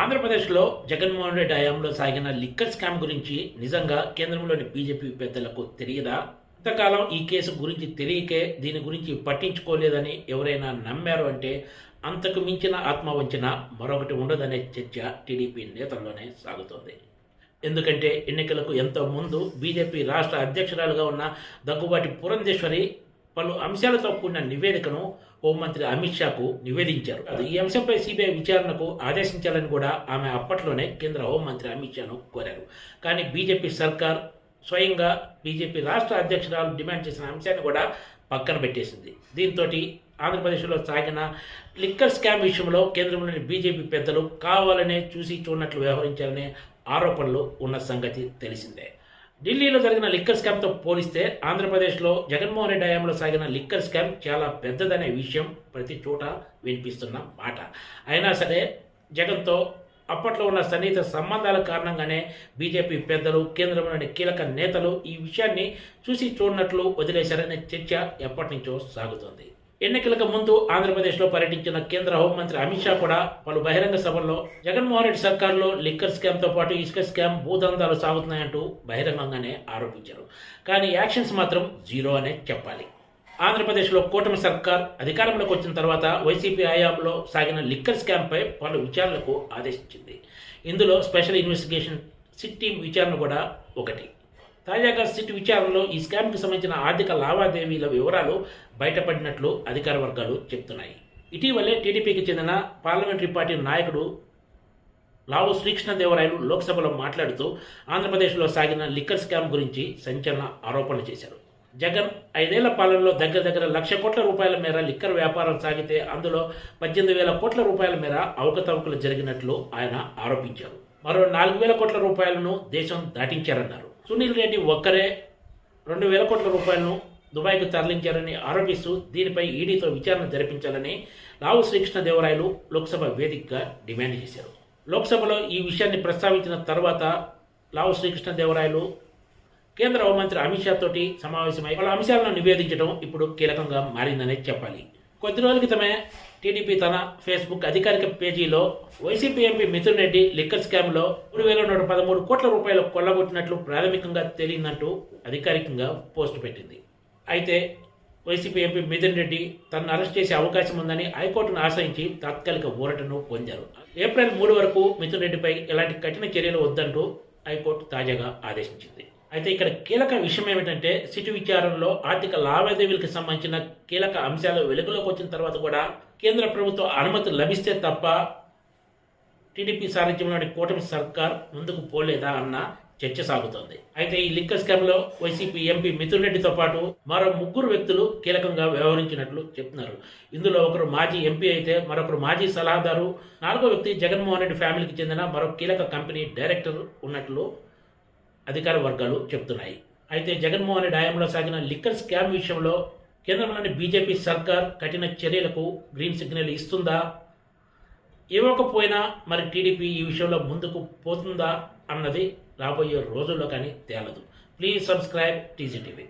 ఆంధ్రప్రదేశ్లో జగన్మోహన్ రెడ్డి హయాంలో సాగిన లిక్కర్ స్కామ్ గురించి నిజంగా కేంద్రంలోని బీజేపీ పెద్దలకు తెలియదా? ఇంతకాలం ఈ కేసు గురించి తెలియకే దీని గురించి పట్టించుకోలేదని ఎవరైనా నమ్మారు అంటే అంతకు మించిన ఆత్మవంచన మరొకటి ఉండదనే చర్చ టీడీపీ నేతల్లోనే సాగుతోంది. ఎందుకంటే ఎన్నికలకు ఎంతో ముందు బీజేపీ రాష్ట్ర అధ్యక్షురాలుగా ఉన్న దగ్గుబాటి పురంధేశ్వరి పలు అంశాలతో కూడిన నివేదికను హోంమంత్రి అమిత్ షాకు నివేదించారు. ఈ అంశంపై సిబిఐ విచారణకు ఆదేశించాలని కూడా ఆమె అప్పట్లోనే కేంద్ర హోంమంత్రి అమిత్ షాను కోరారు. కానీ బీజేపీ సర్కార్ స్వయంగా బీజేపీ రాష్ట్ర అధ్యక్షురాలు డిమాండ్ చేసిన అంశాన్ని కూడా పక్కన పెట్టేసింది. దీంతో ఆంధ్రప్రదేశ్లో సాగిన లిక్కర్ స్కామ్ విషయంలో కేంద్రంలోని బీజేపీ పెద్దలు కావాలనే చూసి చూడనట్లు వ్యవహరించారనే ఆరోపణలు ఉన్న సంగతి తెలిసిందే. ఢిల్లీలో జరిగిన లిక్కర్ స్కామ్తో పోలిస్తే ఆంధ్రప్రదేశ్లో జగన్మోహన్ రెడ్డి హయాంలో సాగిన లిక్కర్ స్కామ్ చాలా పెద్దదనే విషయం ప్రతి చోట వినిపిస్తున్న మాట. అయినా సరే జగన్తో అప్పట్లో ఉన్న సన్నిహిత సంబంధాల కారణంగానే బీజేపీ పెద్దలు, కేంద్రంలోని కీలక నేతలు ఈ విషయాన్ని చూసి చూడనట్లు వదిలేశారనే చర్చ ఎప్పటి నుంచో సాగుతోంది. ఎన్నికలకు ముందు ఆంధ్రప్రదేశ్లో పర్యటించిన కేంద్ర హోంమంత్రి అమిత్ షా కూడా పలు బహిరంగ సభల్లో జగన్మోహన్ రెడ్డి సర్కార్లో లిక్కర్ స్కామ్తో పాటు ఇసుక స్కామ్, భూదందాలు సాగుతున్నాయంటూ బహిరంగంగానే ఆరోపించారు. కానీ యాక్షన్స్ మాత్రం జీరో అనే చెప్పాలి. ఆంధ్రప్రదేశ్లో కూటమి సర్కార్ అధికారంలోకి వచ్చిన తర్వాత వైసీపీ హయాంలో సాగిన లిక్కర్ స్కామ్పై పలు విచారణలకు ఆదేశించింది. ఇందులో స్పెషల్ ఇన్వెస్టిగేషన్ సిట్ టీం విచారణ కూడా ఒకటి. తాజాగా సిట్ విచారణలో ఈ స్కామ్కి సంబంధించిన ఆర్థిక లావాదేవీల వివరాలు బయటపడినట్లు అధికార వర్గాలు చెబుతున్నాయి. ఇటీవలే టీడీపీకి చెందిన పార్లమెంటరీ పార్టీ నాయకుడు లావు శ్రీకృష్ణదేవరాయలు లోక్సభలో మాట్లాడుతూ ఆంధ్రప్రదేశ్లో సాగిన లిక్కర్ స్కామ్ గురించి సంచలన ఆరోపణలు చేశారు. జగన్ 5 ఏళ్ల పాలనలో దగ్గర ₹1,00,000 కోట్ల మేర లిక్కర్ వ్యాపారం సాగితే అందులో 18,000 కోట్ల రూపాయల మేర అవకతవకలు జరిగినట్లు ఆయన ఆరోపించారు. మరో 4,000 కోట్ల రూపాయలను దేశం దాటించారన్నారు. సునీల్ రెడ్డి ఒక్కరే 2,000 కోట్ల రూపాయలను దుబాయ్కు తరలించారని ఆరోపిస్తూ దీనిపై ఈడీతో విచారణ జరిపించాలని లావు శ్రీకృష్ణదేవరాయలు లోక్సభ వేదికగా డిమాండ్ చేశారు. లోక్సభలో ఈ విషయాన్ని ప్రస్తావించిన తర్వాత లావు శ్రీకృష్ణదేవరాయలు కేంద్ర హోంమంత్రి అమిత్ షా తోటి సమావేశమై పలు అంశాలను నివేదించడం ఇప్పుడు కీలకంగా మారిందనే చెప్పాలి. కొద్ది రోజుల క్రితమే టీడీపీ తన ఫేస్బుక్ అధికారిక పేజీలో YCP MP Mithun Reddy liquor స్కామ్లో 3,113 కోట్ల రూపాయలు కొల్లగొట్టినట్లు ప్రాథమికంగా తేలిందంటూ అధికారికంగా పోస్టు పెట్టింది. అయితే వైసీపీ ఎంపీ మిథున్ రెడ్డి తనను అరెస్ట్ చేసే అవకాశం ఉందని హైకోర్టును ఆశ్రయించి తాత్కాలిక ఊరటను పొందారు. ఏప్రిల్ 3 వరకు మిథున్ రెడ్డిపై ఎలాంటి కఠిన చర్యలు వద్దంటూ హైకోర్టు తాజాగా ఆదేశించింది. అయితే ఇక్కడ కీలక విషయం ఏమిటంటే సిట్ విచారణలో ఆర్థిక లావాదేవీలకు సంబంధించిన కీలక అంశాలు వెలుగులోకి వచ్చిన తర్వాత కూడా కేంద్ర ప్రభుత్వ అనుమతి లభిస్తే తప్ప టీడీపీ సారథ్యంలోని కూటమి సర్కార్ ముందుకు పోలేదా అన్న చర్చ సాగుతోంది. అయితే ఈ లిక్కర్ స్కామ్లో వైసీపీ ఎంపీ మిథున్ రెడ్డితో పాటు మరో 3 వ్యక్తులు కీలకంగా వ్యవహరించినట్లు చెప్తున్నారు. ఇందులో ఒకరు మాజీ ఎంపీ అయితే మరొకరు మాజీ సలహాదారు, 4వ వ్యక్తి జగన్మోహన్ రెడ్డి ఫ్యామిలీకి చెందిన మరో కీలక కంపెనీ డైరెక్టర్ ఉన్నట్లు అధికార వర్గాలు చెబుతున్నాయి. అయితే జగన్మోహన్ రెడ్డి హయాంలో సాగిన లిక్కర్ స్కామ్ విషయంలో కేంద్రంలోని బీజేపీ సర్కార్ కఠిన చర్యలకు గ్రీన్ సిగ్నల్ ఇస్తుందా, ఇవ్వకపోయినా మరి టీడీపీ ఈ విషయంలో ముందుకు పోతుందా అన్నది రాబోయే రోజుల్లో కానీ తేలదు. Please subscribe TGTV.